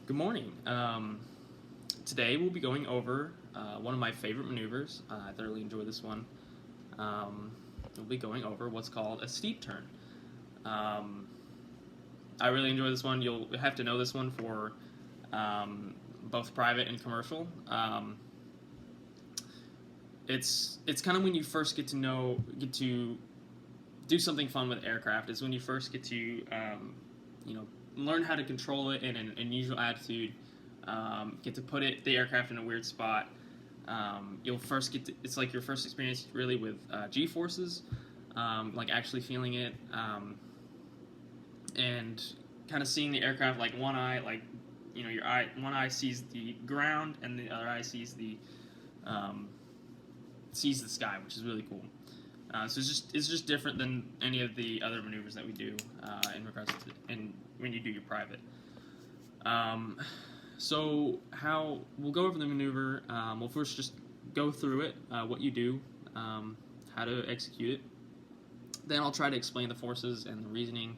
Good morning. Today we'll be going over one of my favorite maneuvers. I thoroughly enjoy this one. We'll be going over what's called a steep turn. Um, I really enjoy this one. You'll have to know this one for both private and commercial. It's kind of when you first get to do something fun with aircraft. Is when you first get to learn how to control it in an unusual attitude. Get to put the aircraft in a weird spot. You'll first it's like your first experience really with G forces, like actually feeling it, and kind of seeing the aircraft like one eye, like one eye sees the ground and the other eye sees the sky, which is really cool. So it's just different than any of the other maneuvers that we do in regards to when you do your private. So how we'll go over the maneuver. We'll first just go through it, what you do, how to execute it. Then I'll try to explain the forces and the reasoning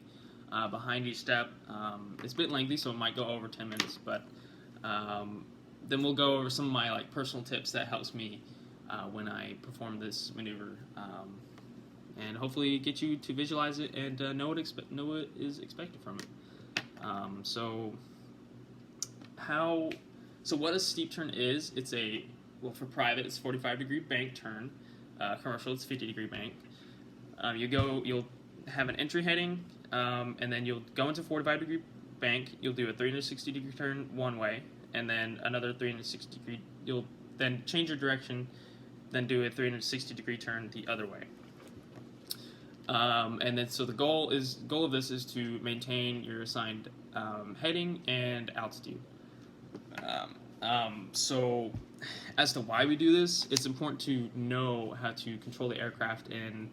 behind each step. It's a bit lengthy, so it might go over 10 minutes, but then we'll go over some of my personal tips that helps me when I perform this maneuver, and hopefully get you to visualize it and know what is expected from it. So what a steep turn is? For private, it's 45-degree bank turn. Commercial, it's 50-degree bank. You'll have an entry heading, and then you'll go into 45-degree bank. You'll do a 360-degree turn one way, and then another 360-degree. You'll then change your direction, then do a 360-degree turn the other way. And then so the goal of this is to maintain your assigned heading and altitude. So as to why we do this, it's important to know how to control the aircraft in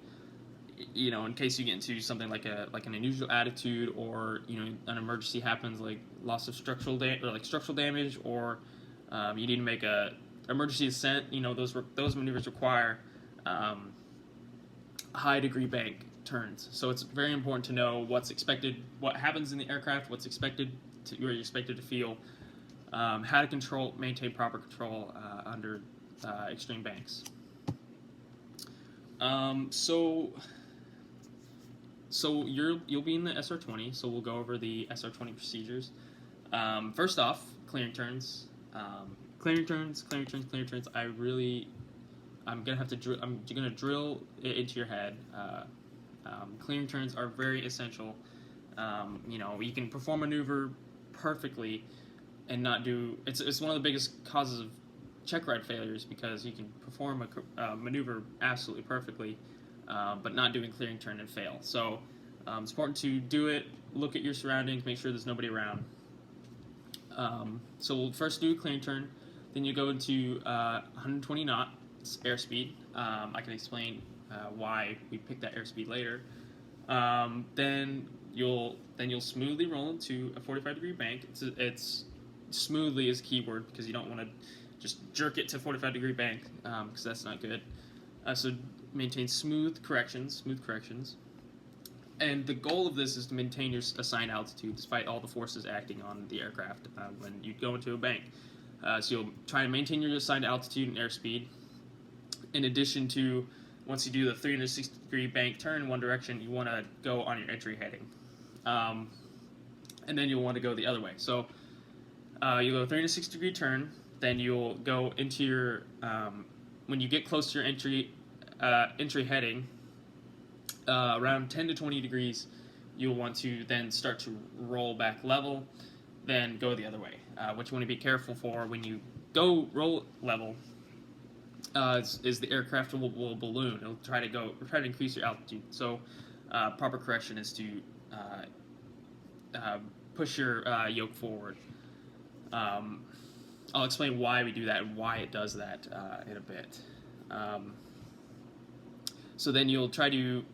case you get into something like an unusual attitude, or an emergency happens, like loss of structural damage, or you need to make a emergency ascent. Those maneuvers require high degree bank turns. So it's very important to know what's expected, what happens in the aircraft, where you're expected to feel, how to maintain proper control under extreme banks. So you'll be in the SR-20. So we'll go over the SR-20 procedures. First off, clearing turns. Clearing turns. I'm gonna drill it into your head. Clearing turns are very essential. You can perform a maneuver perfectly and not do. It's one of the biggest causes of check ride failures, because you can perform a maneuver absolutely perfectly, but not doing clearing turn and fail. So it's important to do it. Look at your surroundings. Make sure there's nobody around. So we'll first do a clearing turn. Then you go into 120 knots airspeed. I can explain why we picked that airspeed later. Then you'll smoothly roll into a 45-degree bank. It's smoothly is keyword, because you don't want to just jerk it to 45-degree bank, because that's not good. So maintain smooth corrections. And the goal of this is to maintain your assigned altitude despite all the forces acting on the aircraft when you go into a bank. So you'll try to maintain your assigned altitude and airspeed. In addition to, once you do the 360-degree bank turn in one direction, you want to go on your entry heading. And then you'll want to go the other way. So you'll go a 360-degree turn, then you'll go into your, when you get close to your entry heading, around 10 to 20 degrees, you'll want to then start to roll back level, then go the other way. What you want to be careful for when you go roll level is the aircraft will balloon. It'll try to increase your altitude. So proper correction is to push your yoke forward. I'll explain why we do that and why it does that in a bit. So then you'll try to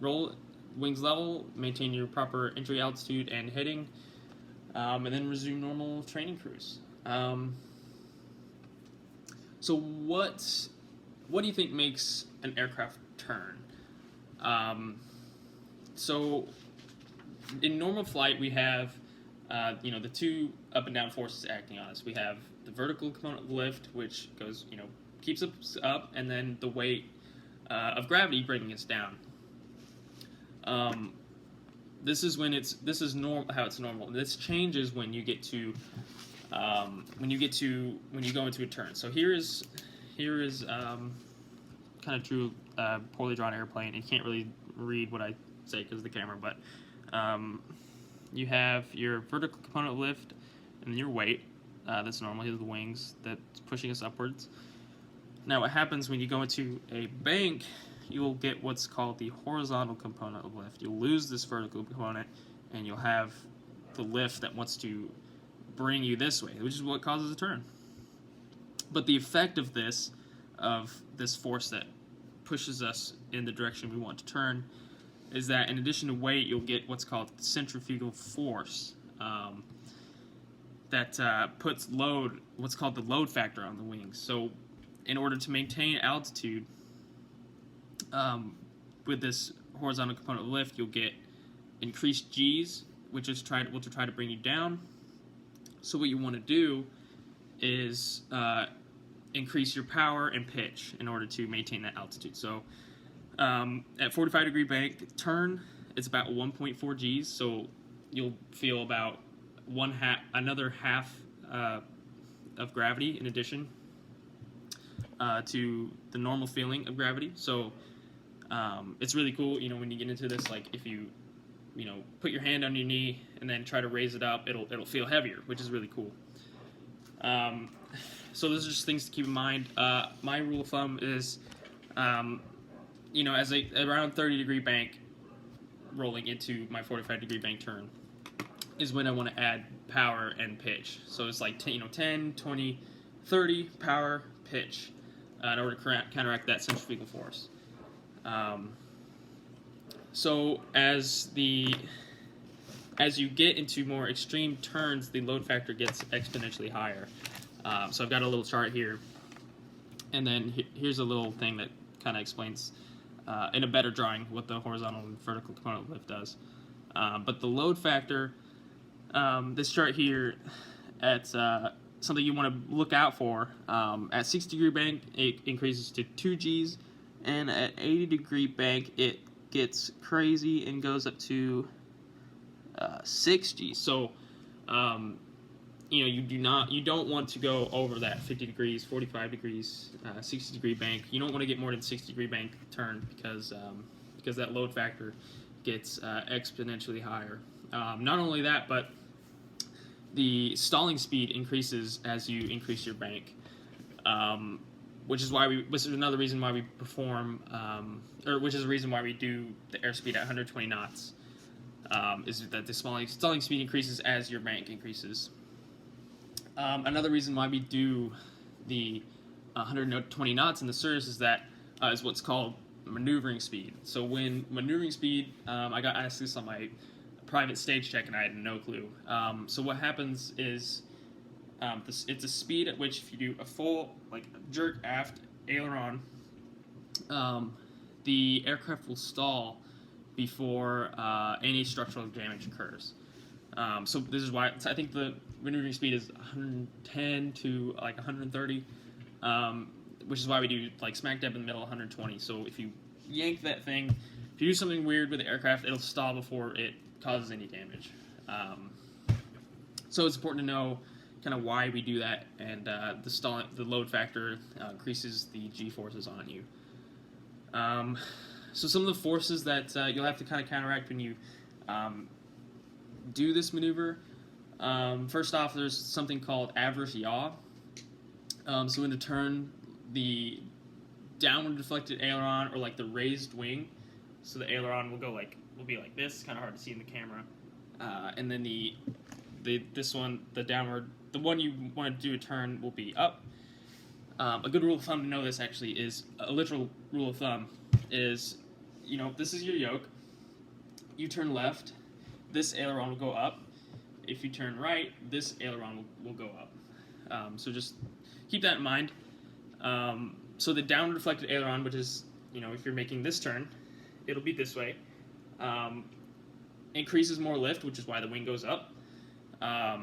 roll wings level, maintain your proper entry altitude and heading, and then resume normal training cruise. So what do you think makes an aircraft turn? So in normal flight, we have the two up and down forces acting on us. We have the vertical component of the lift, which goes, keeps us up, and then the weight of gravity bringing us down. This is how it's normal. This changes when you get to when you go into a turn. So here is kind of drew a poorly drawn airplane. You can't really read what I say because of the camera, but you have your vertical component of lift and your weight. That's normal. Here's the wings that's pushing us upwards. Now, what happens when you go into a bank, you'll get what's called the horizontal component of lift. You'll lose this vertical component, and you'll have the lift that wants to bring you this way, which is what causes a turn. But the effect of this force that pushes us in the direction we want to turn is that in addition to weight, you'll get what's called centrifugal force that puts what's called the load factor on the wings. So in order to maintain altitude with this horizontal component of lift, you'll get increased G's, which is try to bring you down. So what you want to do is increase your power and pitch in order to maintain that altitude. So at 45 degree bank turn, it's about 1.4 G's, so you'll feel about another half of gravity in addition to the normal feeling of gravity. So it's really cool, when you get into this, like if you put your hand on your knee and then try to raise it up, it'll feel heavier, which is really cool. So those are just things to keep in mind. My rule of thumb is, around 30 degree bank rolling into my 45 degree bank turn is when I want to add power and pitch. So it's like 10, 20, 30 power, pitch in order to counteract that centrifugal force. So as you get into more extreme turns, the load factor gets exponentially higher. So I've got a little chart here, and then here's a little thing that kind of explains in a better drawing what the horizontal and vertical component of lift does. But the load factor, this chart here, at something you want to look out for. At 60 degree bank, it increases to 2 G's, and at 80 degree bank, it gets crazy and goes up to 6 G's. So you don't want to go over that 50 degrees, 45 degrees, 60 degree bank. You don't want to get more than 60 degree bank turn because that load factor gets exponentially higher. Not only that, but the stalling speed increases as you increase your bank, which is another reason why we perform, which is the reason why we do the airspeed at 120 knots. Is that the stalling speed increases as your bank increases. Another reason why we do the 120 knots in the Cirrus is what's called maneuvering speed. So when maneuvering speed, I got asked this on my private stage check and I had no clue. So what happens is it's a speed at which if you do a full jerk aft aileron, the aircraft will stall before any structural damage occurs. So this is why I think the maneuvering speed is 110 to 130, which is why we do smack dab in the middle 120. So if you yank that thing, if you do something weird with the aircraft, it'll stall before it causes any damage. So it's important to know kind of why we do that, and the load factor increases the G-forces on you. So some of the forces that you'll have to kind of counteract when you do this maneuver. First off, there's something called adverse yaw. So in the turn, the downward deflected aileron, or the raised wing, so the aileron will be like this. It's kind of hard to see in the camera. And then the one you want to do a turn will be up. A good rule of thumb to know this actually is a literal rule of thumb is, this is your yoke. You turn left, this aileron will go up. If you turn right, this aileron will go up. So just keep that in mind. So the downward deflected aileron, which is, if you're making this turn, it'll be this way. Increases more lift, which is why the wing goes up. But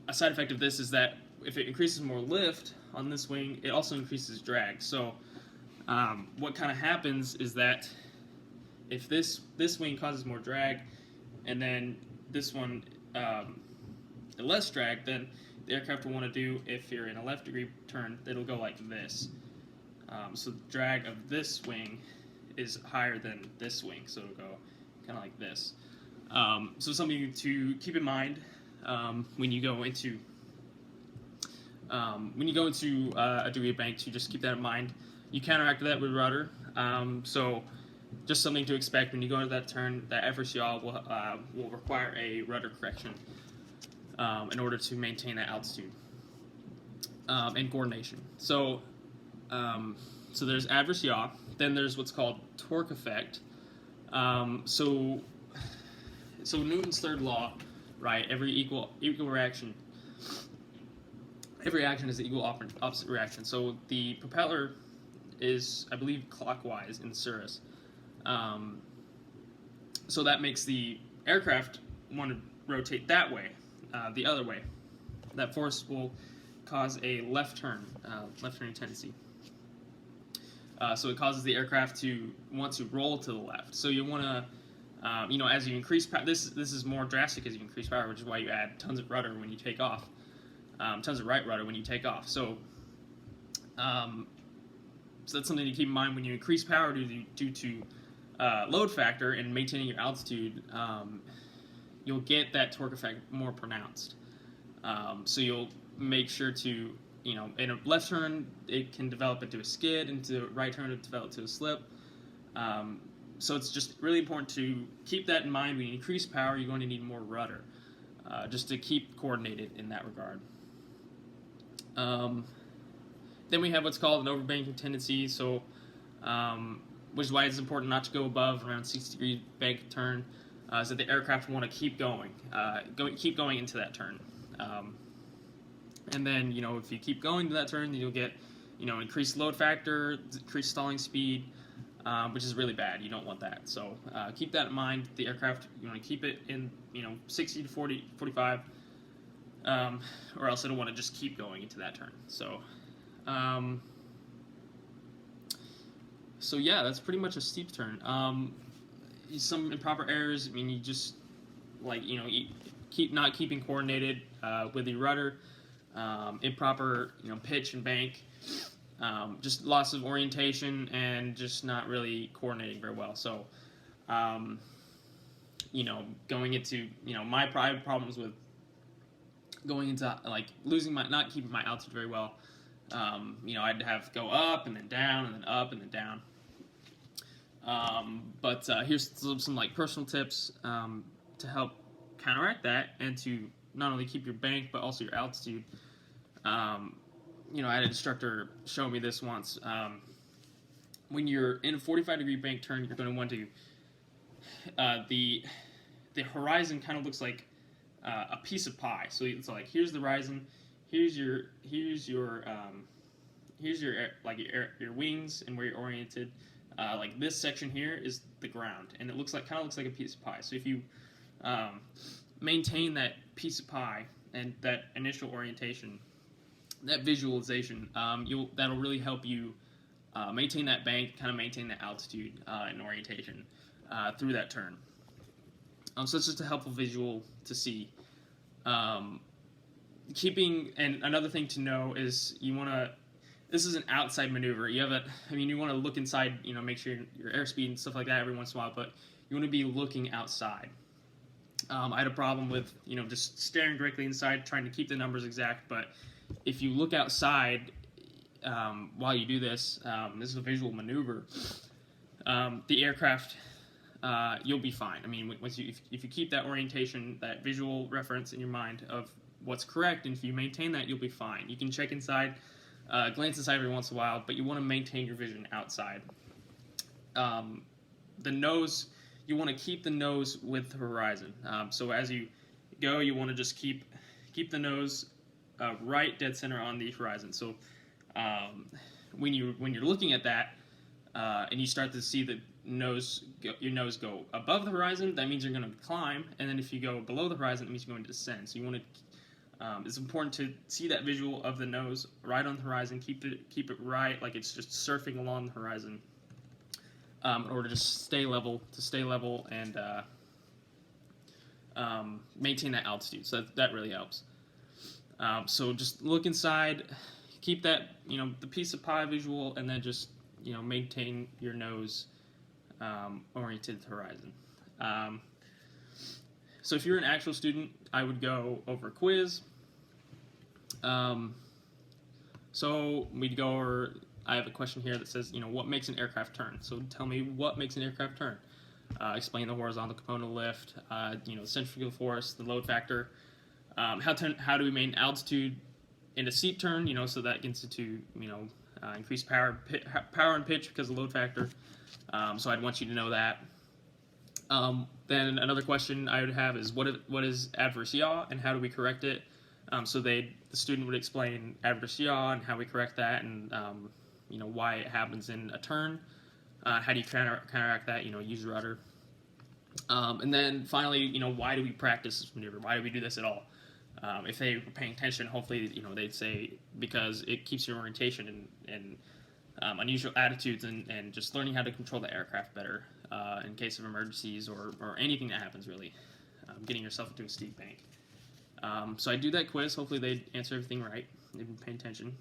a side effect of this is that if it increases more lift on this wing, it also increases drag. So what kind of happens is that if this wing causes more drag, and then this one less drag, then the aircraft will want to do, if you're in a left degree turn, it'll go like this. So the drag of this wing is higher than this wing, so it'll go kind of like this. So something to keep in mind when you go into a degree bank, to just keep that in mind. You counteract that with rudder. So just something to expect when you go into that turn. That FRC yaw will require a rudder correction in order to maintain that altitude and coordination. So there's adverse yaw. Then there's what's called torque effect. So Newton's third law, right? Every reaction. Every action is an equal opposite reaction. So the propeller is, I believe, clockwise in cirrus. So that makes the aircraft want to rotate that way, the other way. That force will cause a left turning tendency. So it causes the aircraft to want to roll to the left. So you want to, as you increase power, this is more drastic as you increase power, which is why you add tons of rudder when you take off, tons of right rudder when you take off. So that's something to keep in mind when you increase power due to load factor and maintaining your altitude. You'll get that torque effect more pronounced. So you'll make sure to, in a left turn, it can develop into a skid, into a right turn, it develop to a slip. So it's just really important to keep that in mind. When you increase power, you're going to need more rudder, just to keep coordinated in that regard. Then we have what's called an overbanking tendency, so which is why it's important not to go above around 60-degree bank turn, so the aircraft want to keep going into that turn. And then, if you keep going to that turn, then you'll get, increased load factor, increased stalling speed, which is really bad. You don't want that. So keep that in mind. The aircraft, you want to keep it in, 60 to 40, 45, or else it'll want to just keep going into that turn. So yeah, that's pretty much a steep turn. Some improper errors. You just keep not keeping coordinated with your rudder. Improper, pitch and bank. Just loss of orientation and just not really coordinating very well. So, going into, my private problems with going into not keeping my altitude very well. I'd have go up and then down and then up and then down. But here's some personal tips to help counteract that and to not only keep your bank but also your altitude. I had an instructor show me this once. When you're in a 45-degree bank turn, you're going to want to the horizon kind of looks like a piece of pie. So it's like, here's the horizon, here's your wings and where you're oriented. This section here is the ground, and it kind of looks like a piece of pie. So if you maintain that piece of pie and that initial orientation, that visualization, that'll really help you maintain that bank, kind of maintain that altitude and orientation through that turn. So it's just a helpful visual to see. And another thing to know is this is an outside maneuver. You want to look inside, make sure your airspeed and stuff like that every once in a while, but you want to be looking outside. I had a problem with, just staring directly inside, trying to keep the numbers exact, but if you look outside while you do this, this is a visual maneuver, the aircraft, you'll be fine. If you keep that orientation, that visual reference in your mind of what's correct, and if you maintain that, you'll be fine. You can check inside, glance inside every once in a while, but you want to maintain your vision outside. The nose, you want to keep the nose with the horizon. So as you go, you want to just keep the nose right dead center on the horizon. So when you're looking at that, and you start to see your nose go above the horizon, that means you're going to climb, and then if you go below the horizon, it means you're going to descend. So you want to it's important to see that visual of the nose right on the horizon. Keep it right, like it's just surfing along the horizon, in order to stay level, and maintain that altitude. So that really helps. So just look inside, keep that the piece of pie visual, and then just maintain your nose oriented to the horizon. So if you're an actual student, I would go over a quiz. So we'd go over. I have a question here that says, what makes an aircraft turn? So tell me what makes an aircraft turn. Explain the horizontal component of lift. Centrifugal force, the load factor. How do we maintain altitude in a steep turn? So that gets into increased power and pitch because of load factor. So I'd want you to know that. Then another question I would have is what is adverse yaw and how do we correct it? So the student would explain adverse yaw and how we correct that, and why it happens in a turn. How do you counteract that? Use rudder. And then finally, why do we practice this maneuver? Why do we do this at all? If they were paying attention, hopefully, they'd say because it keeps your orientation and unusual attitudes and just learning how to control the aircraft better in case of emergencies or anything that happens, really, getting yourself into a steep bank. So I do that quiz. Hopefully they'd answer everything right. They've been paying attention.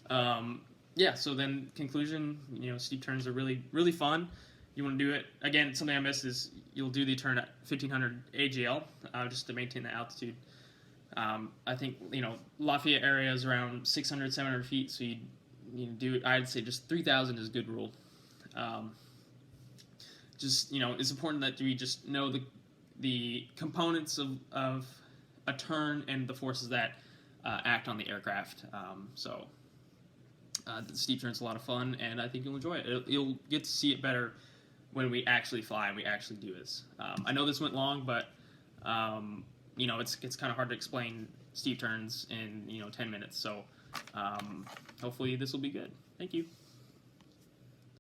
So then conclusion, steep turns are really, really fun. You want to do it. Again, something I missed is you'll do the turn at 1500 AGL just to maintain the altitude. I think, Lafayette area is around 600, 700 feet, so you do it. I'd say just 3,000 is a good rule. It's important that we just know the components of a turn and the forces that act on the aircraft. The steep turn's a lot of fun, and I think you'll enjoy it. You'll get to see it better when we actually fly and we actually do this. I know this went long, but it's kind of hard to explain steep turns in 10 minutes. So hopefully this will be good. Thank you.